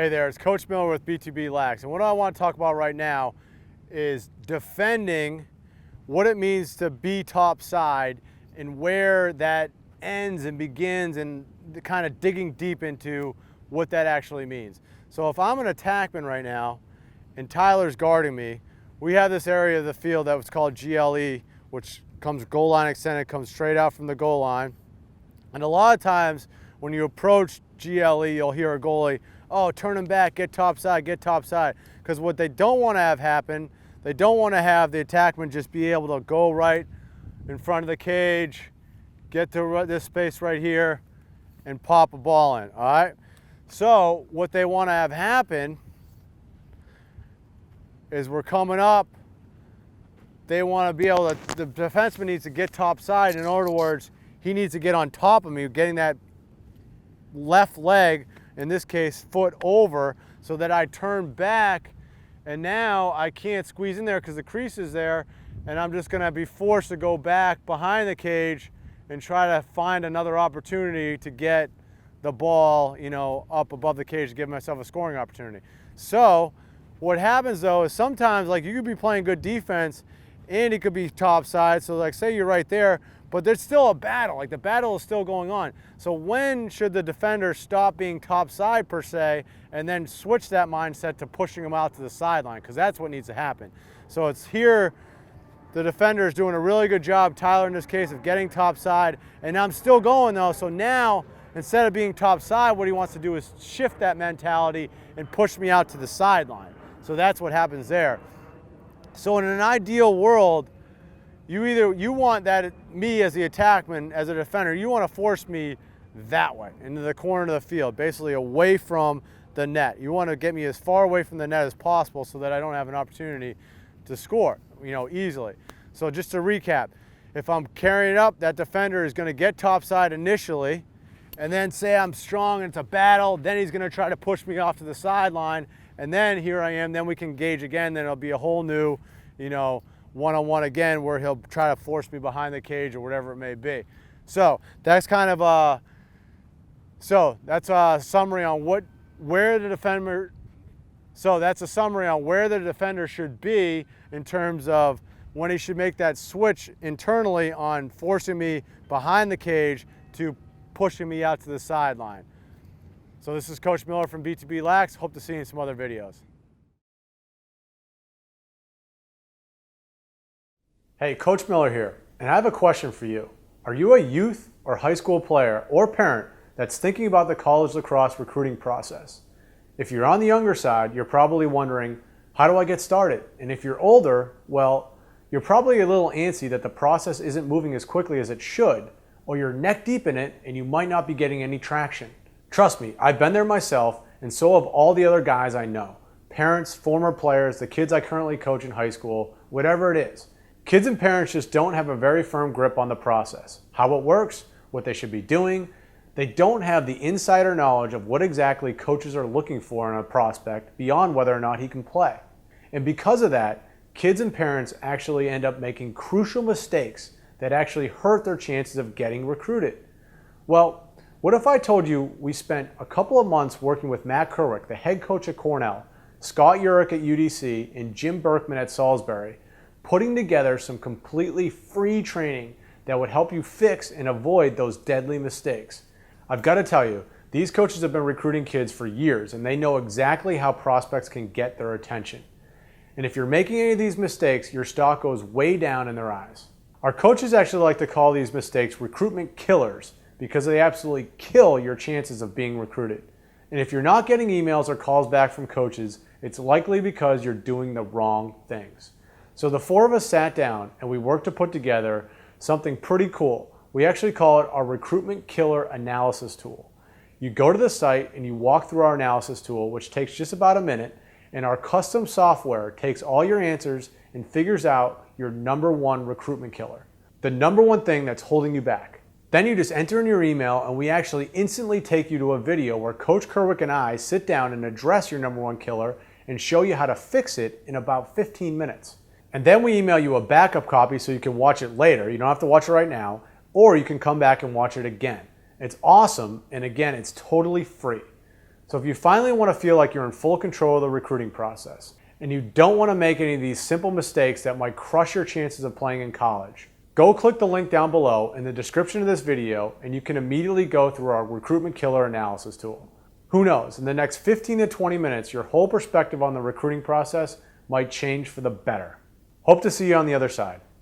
Hey there, it's Coach Miller with BTB Lax, and what I want to talk about right now is defending, what it means to be topside and where that ends and begins, and kind of digging deep into what that actually means. So if I'm an attackman right now and Tyler's guarding me, we have this area of the field that was called GLE, which comes goal line extended, comes straight out from the goal line. And a lot of times when you approach GLE, you'll hear a goalie, oh, turn him back, get topside, get topside. Because what they don't want to have happen, they don't want to have the attackman just be able to go right in front of the cage, get to this space right here, and pop a ball in, all right? So what they want to have happen is we're coming up, they want to be able to, the defenseman needs to get topside. In other words, he needs to get on top of me, getting that left leg, in this case, foot over, so that I turn back, and now I can't squeeze in there because the crease is there, and I'm just going to be forced to go back behind the cage and try to find another opportunity to get the ball, up above the cage to give myself a scoring opportunity. So what happens though is sometimes, like, you could be playing good defense and it could be topside, so like say you're right there, but there's still a battle, like the battle is still going on. So when should the defender stop being topside per se and then switch that mindset to pushing him out to the sideline? Because that's what needs to happen. So it's here, the defender is doing a really good job, Tyler in this case, of getting topside, and I'm still going though. So now, instead of being topside, what he wants to do is shift that mentality and push me out to the sideline. So that's what happens there. So in an ideal world, you want that, me as the attackman, as a defender, you want to force me that way, into the corner of the field, basically away from the net. You want to get me as far away from the net as possible so that I don't have an opportunity to score, easily. So just to recap, if I'm carrying it up, that defender is going to get topside initially, and then say I'm strong and it's a battle, then he's going to try to push me off to the sideline, and then here I am, then we can engage again, then it'll be a whole new, one-on-one again, where he'll try to force me behind the cage or whatever it may be. So that's kind of that's a summary on where the defender should be in terms of when he should make that switch internally on forcing me behind the cage to pushing me out to the sideline. So this is Coach Miller from BTB Lax. Hope to see you in some other videos. Hey, Coach Miller here, and I have a question for you. Are you a youth or high school player or parent that's thinking about the college lacrosse recruiting process? If you're on the younger side, you're probably wondering, how do I get started? And if you're older, well, you're probably a little antsy that the process isn't moving as quickly as it should, or you're neck deep in it and you might not be getting any traction. Trust me, I've been there myself, and so have all the other guys I know. Parents, former players, the kids I currently coach in high school, whatever it is. Kids and parents just don't have a very firm grip on the process, how it works, what they should be doing. They don't have the insider knowledge of what exactly coaches are looking for in a prospect beyond whether or not he can play. And because of that, kids and parents actually end up making crucial mistakes that actually hurt their chances of getting recruited. Well, what if I told you we spent a couple of months working with Matt Kerwick, the head coach at Cornell, Scott Urich at UDC, and Jim Berkman at Salisbury, putting together some completely free training that would help you fix and avoid those deadly mistakes. I've got to tell you, these coaches have been recruiting kids for years, and they know exactly how prospects can get their attention. And if you're making any of these mistakes, your stock goes way down in their eyes. Our coaches actually like to call these mistakes recruitment killers, because they absolutely kill your chances of being recruited. And if you're not getting emails or calls back from coaches, it's likely because you're doing the wrong things. So the four of us sat down and we worked to put together something pretty cool. We actually call it our recruitment killer analysis tool. You go to the site and you walk through our analysis tool, which takes just about a minute, and our custom software takes all your answers and figures out your number one recruitment killer, the number one thing that's holding you back. Then you just enter in your email and we actually instantly take you to a video where Coach Kerwick and I sit down and address your number one killer and show you how to fix it in about 15 minutes. And then we email you a backup copy so you can watch it later. You don't have to watch it right now, or you can come back and watch it again. It's awesome, and again, it's totally free. So if you finally want to feel like you're in full control of the recruiting process, and you don't want to make any of these simple mistakes that might crush your chances of playing in college, go click the link down below in the description of this video and you can immediately go through our Recruitment Killer analysis tool. Who knows, in the next 15 to 20 minutes, your whole perspective on the recruiting process might change for the better. Hope to see you on the other side.